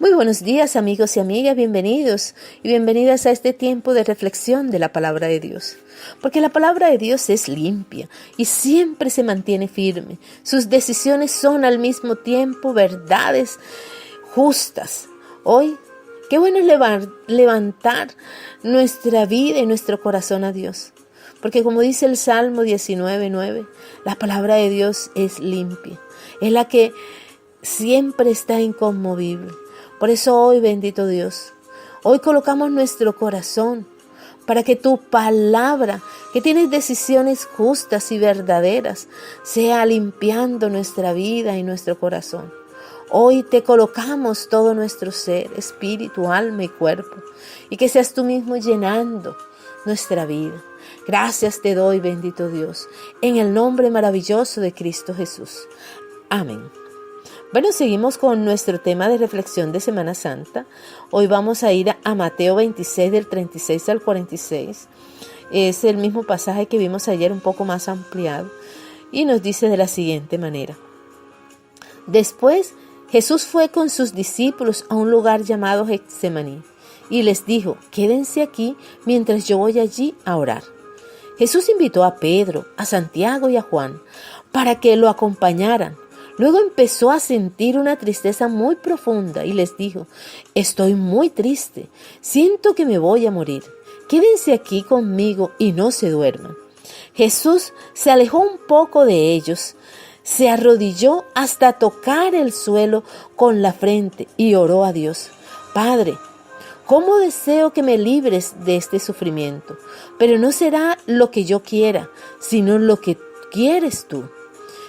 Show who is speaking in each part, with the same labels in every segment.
Speaker 1: Muy buenos días, amigos y amigas, bienvenidos y bienvenidas a este tiempo de reflexión de la palabra de Dios. Porque la palabra de Dios es limpia y siempre se mantiene firme. Sus decisiones son al mismo tiempo verdades justas. Hoy, qué bueno es levantar nuestra vida y nuestro corazón a Dios. Porque como dice el Salmo 19:9, la palabra de Dios es limpia. Es la que siempre está inconmovible. Por eso hoy, bendito Dios, hoy colocamos nuestro corazón para que tu palabra, que tiene decisiones justas y verdaderas, sea limpiando nuestra vida y nuestro corazón. Hoy te colocamos todo nuestro ser, espíritu, alma y cuerpo, y que seas tú mismo llenando nuestra vida. Gracias te doy, bendito Dios, en el nombre maravilloso de Cristo Jesús. Amén. Bueno, seguimos con nuestro tema de reflexión de Semana Santa. Hoy vamos a ir a Mateo 26, del 36 al 46. Es el mismo pasaje que vimos ayer, un poco más ampliado. Y nos dice de la siguiente manera. Después, Jesús fue con sus discípulos a un lugar llamado Getsemaní y les dijo, quédense aquí mientras yo voy allí a orar. Jesús invitó a Pedro, a Santiago y a Juan para que lo acompañaran. Luego empezó a sentir una tristeza muy profunda y les dijo, estoy muy triste, siento que me voy a morir. Quédense aquí conmigo y no se duerman. Jesús se alejó un poco de ellos, se arrodilló hasta tocar el suelo con la frente y oró a Dios. Padre, ¿cómo deseo que me libres de este sufrimiento? Pero no será lo que yo quiera, sino lo que quieres tú.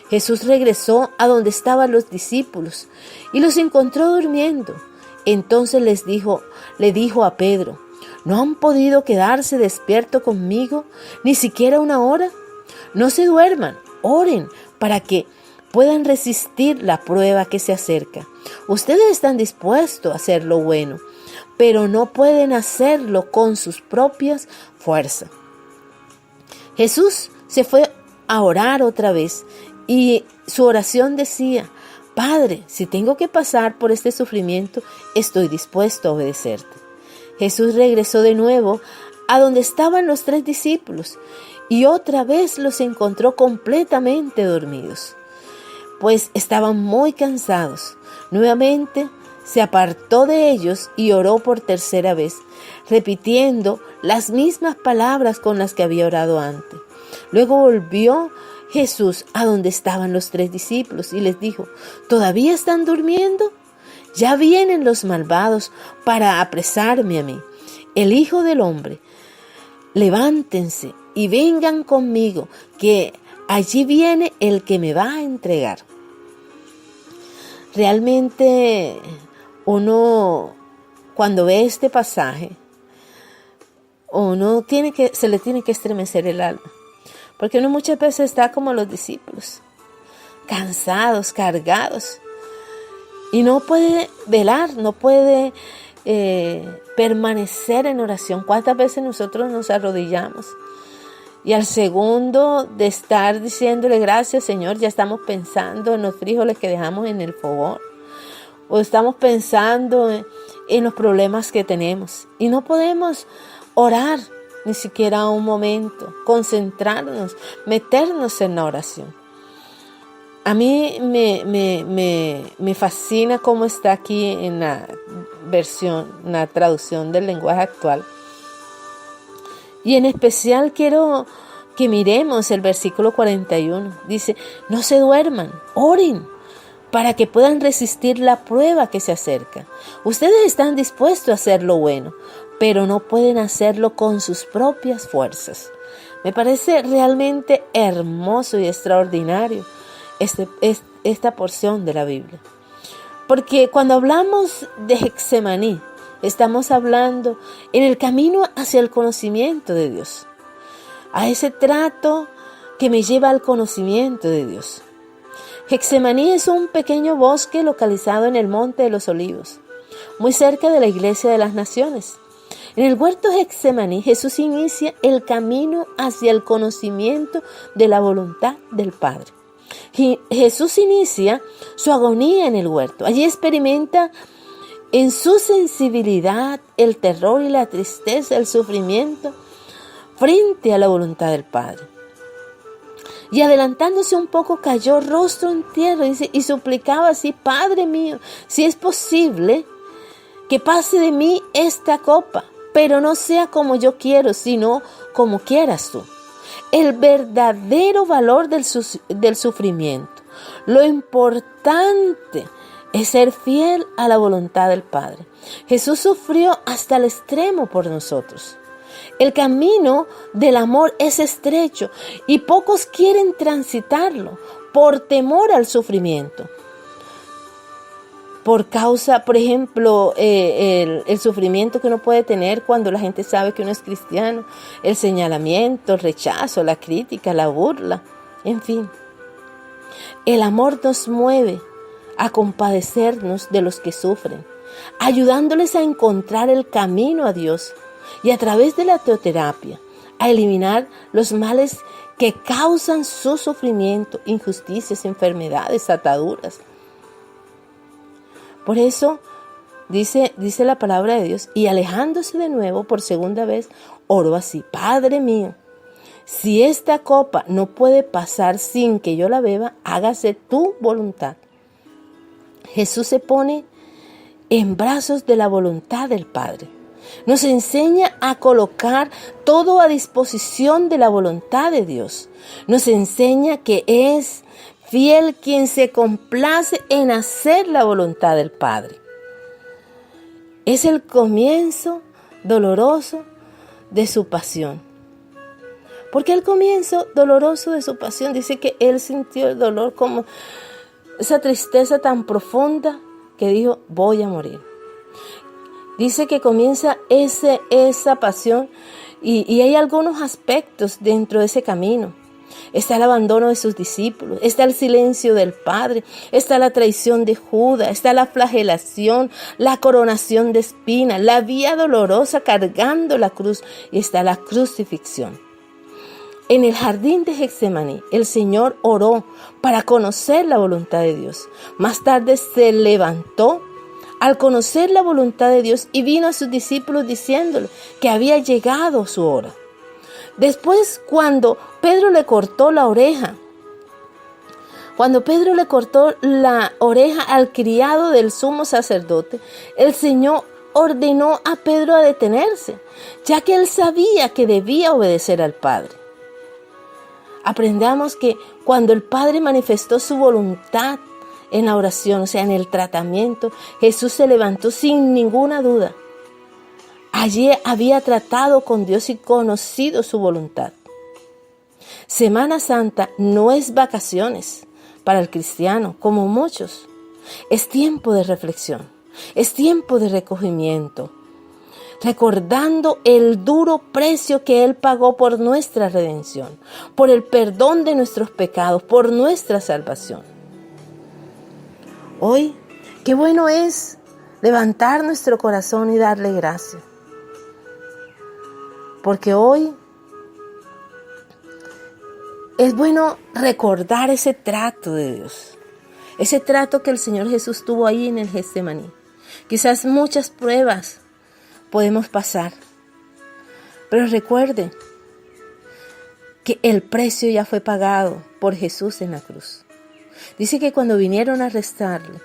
Speaker 1: Jesús regresó a donde estaban los discípulos y los encontró durmiendo. Entonces le dijo a Pedro, ¿no han podido quedarse despiertos conmigo ni siquiera una hora? No se duerman, oren para que puedan resistir la prueba que se acerca. Ustedes están dispuestos a hacer lo bueno, pero no pueden hacerlo con sus propias fuerzas. Jesús se fue a orar otra vez y su oración decía, Padre, si tengo que pasar por este sufrimiento, estoy dispuesto a obedecerte. Jesús regresó de nuevo a donde estaban los 3 discípulos y otra vez los encontró completamente dormidos, pues estaban muy cansados. Nuevamente se apartó de ellos y oró por tercera vez, repitiendo las mismas palabras con las que había orado antes. Luego volvió Jesús a donde estaban los 3 discípulos y les dijo, ¿todavía están durmiendo? Ya vienen los malvados para apresarme a mí, el Hijo del Hombre. Levántense y vengan conmigo, que allí viene el que me va a entregar. Realmente uno, cuando ve este pasaje, se le tiene que estremecer el alma. Porque uno muchas veces está como los discípulos, cansados, cargados, y no puede velar, no puede permanecer en oración. ¿Cuántas veces nosotros nos arrodillamos? Y al segundo de estar diciéndole gracias, Señor, ya estamos pensando en los frijoles que dejamos en el fogón, o estamos pensando en los problemas que tenemos, y no podemos orar ni siquiera un momento, concentrarnos, meternos en la oración. A mí me fascina cómo está aquí en la traducción del lenguaje actual. Y en especial quiero que miremos el versículo 41. Dice, no se duerman, oren, para que puedan resistir la prueba que se acerca. Ustedes están dispuestos a hacer lo bueno, pero no pueden hacerlo con sus propias fuerzas. Me parece realmente hermoso y extraordinario esta porción de la Biblia. Porque cuando hablamos de Getsemaní, estamos hablando en el camino hacia el conocimiento de Dios, a ese trato que me lleva al conocimiento de Dios. Getsemaní es un pequeño bosque localizado en el Monte de los Olivos, muy cerca de la Iglesia de las Naciones. En el huerto Getsemaní, Jesús inicia el camino hacia el conocimiento de la voluntad del Padre. Jesús inicia su agonía en el huerto. Allí experimenta en su sensibilidad, el terror y la tristeza, el sufrimiento, frente a la voluntad del Padre. Y adelantándose un poco, cayó rostro en tierra y suplicaba así: Padre mío, si es posible, que pase de mí esta copa, pero no sea como yo quiero, sino como quieras tú. El verdadero valor del sufrimiento. Lo importante es ser fiel a la voluntad del Padre. Jesús sufrió hasta el extremo por nosotros. El camino del amor es estrecho y pocos quieren transitarlo por temor al sufrimiento. Por causa, por ejemplo, el sufrimiento que uno puede tener cuando la gente sabe que uno es cristiano, el señalamiento, el rechazo, la crítica, la burla, en fin. El amor nos mueve a compadecernos de los que sufren, ayudándoles a encontrar el camino a Dios y a través de la teoterapia, a eliminar los males que causan su sufrimiento, injusticias, enfermedades, ataduras. Por eso dice la palabra de Dios, y alejándose de nuevo por segunda vez, oró así: Padre mío, si esta copa no puede pasar sin que yo la beba, hágase tu voluntad. Jesús se pone en brazos de la voluntad del Padre. Nos enseña a colocar todo a disposición de la voluntad de Dios. Nos enseña que es fiel quien se complace en hacer la voluntad del Padre. Es el comienzo doloroso de su pasión. Porque el comienzo doloroso de su pasión dice que Él sintió el dolor como esa tristeza tan profunda que dijo: voy a morir. Dice que comienza esa pasión y hay algunos aspectos dentro de ese camino. Está el abandono de sus discípulos, está el silencio del Padre, está la traición de Judas, está la flagelación, la coronación de espinas, la vía dolorosa cargando la cruz y está la crucifixión. En el jardín de Getsemaní, el Señor oró para conocer la voluntad de Dios. Más tarde se levantó al conocer la voluntad de Dios y vino a sus discípulos diciéndole que había llegado su hora. Después, cuando Pedro le cortó la oreja al criado del sumo sacerdote, el Señor ordenó a Pedro a detenerse, ya que él sabía que debía obedecer al Padre. Aprendamos que cuando el Padre manifestó su voluntad en la oración, o sea, en el tratamiento, Jesús se levantó sin ninguna duda. Allí había tratado con Dios y conocido su voluntad. Semana Santa no es vacaciones para el cristiano, como muchos. Es tiempo de reflexión, es tiempo de recogimiento, recordando el duro precio que Él pagó por nuestra redención, por el perdón de nuestros pecados, por nuestra salvación. Hoy, qué bueno es levantar nuestro corazón y darle gracias. Porque hoy es bueno recordar ese trato de Dios, ese trato que el Señor Jesús tuvo ahí en el Getsemaní. Quizás muchas pruebas podemos pasar, pero recuerde que el precio ya fue pagado por Jesús en la cruz. Dice que cuando vinieron a arrestarle,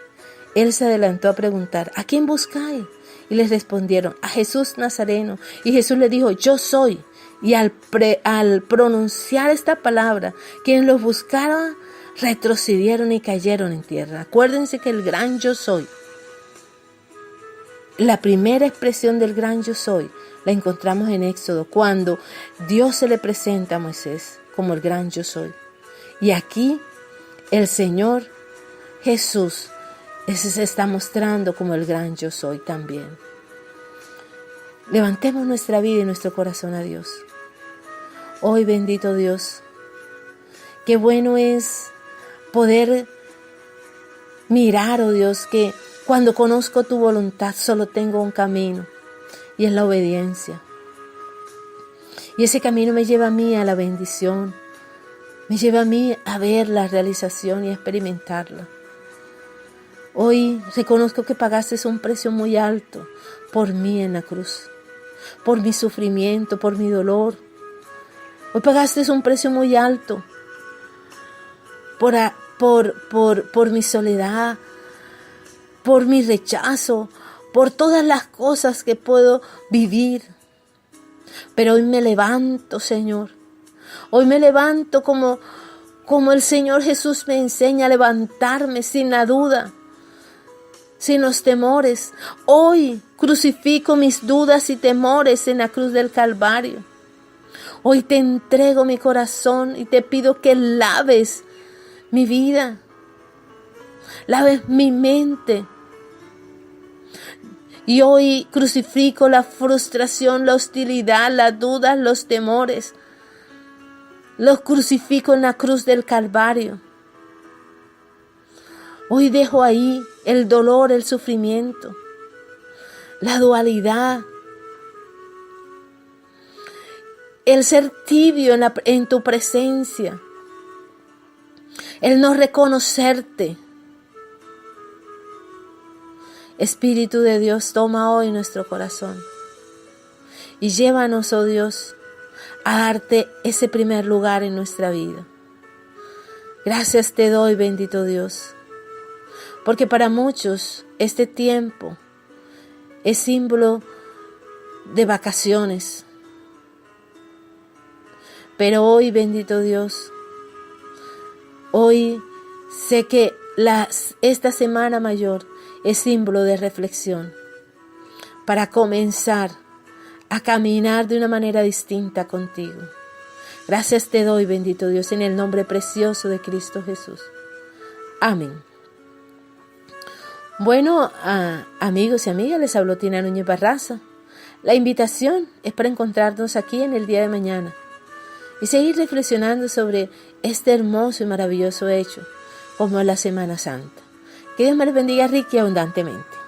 Speaker 1: Él se adelantó a preguntar: ¿a quién buscáis? Y les respondieron: a Jesús Nazareno. Y Jesús le dijo: yo soy. Y al pronunciar esta palabra, quienes los buscaron retrocedieron y cayeron en tierra. Acuérdense que el gran yo soy, la primera expresión del gran yo soy, la encontramos en Éxodo, cuando Dios se le presenta a Moisés como el gran yo soy. Y aquí el Señor Jesús se está mostrando como el gran yo soy también. Levantemos nuestra vida y nuestro corazón a Dios. Hoy, bendito Dios, qué bueno es poder mirar, oh Dios, que cuando conozco tu voluntad solo tengo un camino y es la obediencia. Y ese camino me lleva a mí a la bendición, me lleva a mí a ver la realización y a experimentarla. Hoy reconozco que pagaste un precio muy alto por mí en la cruz, por mi sufrimiento, por mi dolor. Hoy pagaste un precio muy alto por mi soledad, por mi rechazo, por todas las cosas que puedo vivir. Pero hoy me levanto, Señor. Hoy me levanto como el Señor Jesús me enseña a levantarme sin la duda, sin los temores. Hoy crucifico mis dudas y temores en la cruz del Calvario. Hoy te entrego mi corazón y te pido que laves mi vida, laves mi mente. Y hoy crucifico la frustración, la hostilidad, las dudas, los temores. Los crucifico en la cruz del Calvario. Hoy dejo ahí el dolor, el sufrimiento, la dualidad, el ser tibio en tu presencia, el no reconocerte. Espíritu de Dios, toma hoy nuestro corazón y llévanos, oh Dios, a darte ese primer lugar en nuestra vida. Gracias te doy, bendito Dios, porque para muchos este tiempo es símbolo de vacaciones. Pero hoy, bendito Dios, hoy sé que esta Semana Mayor es símbolo de reflexión para comenzar a caminar de una manera distinta contigo. Gracias te doy, bendito Dios, en el nombre precioso de Cristo Jesús. Amén. Bueno, amigos y amigas, les habló Tina Núñez Barraza. La invitación es para encontrarnos aquí en el día de mañana y seguir reflexionando sobre este hermoso y maravilloso hecho como la Semana Santa. Que Dios me les bendiga rica y abundantemente.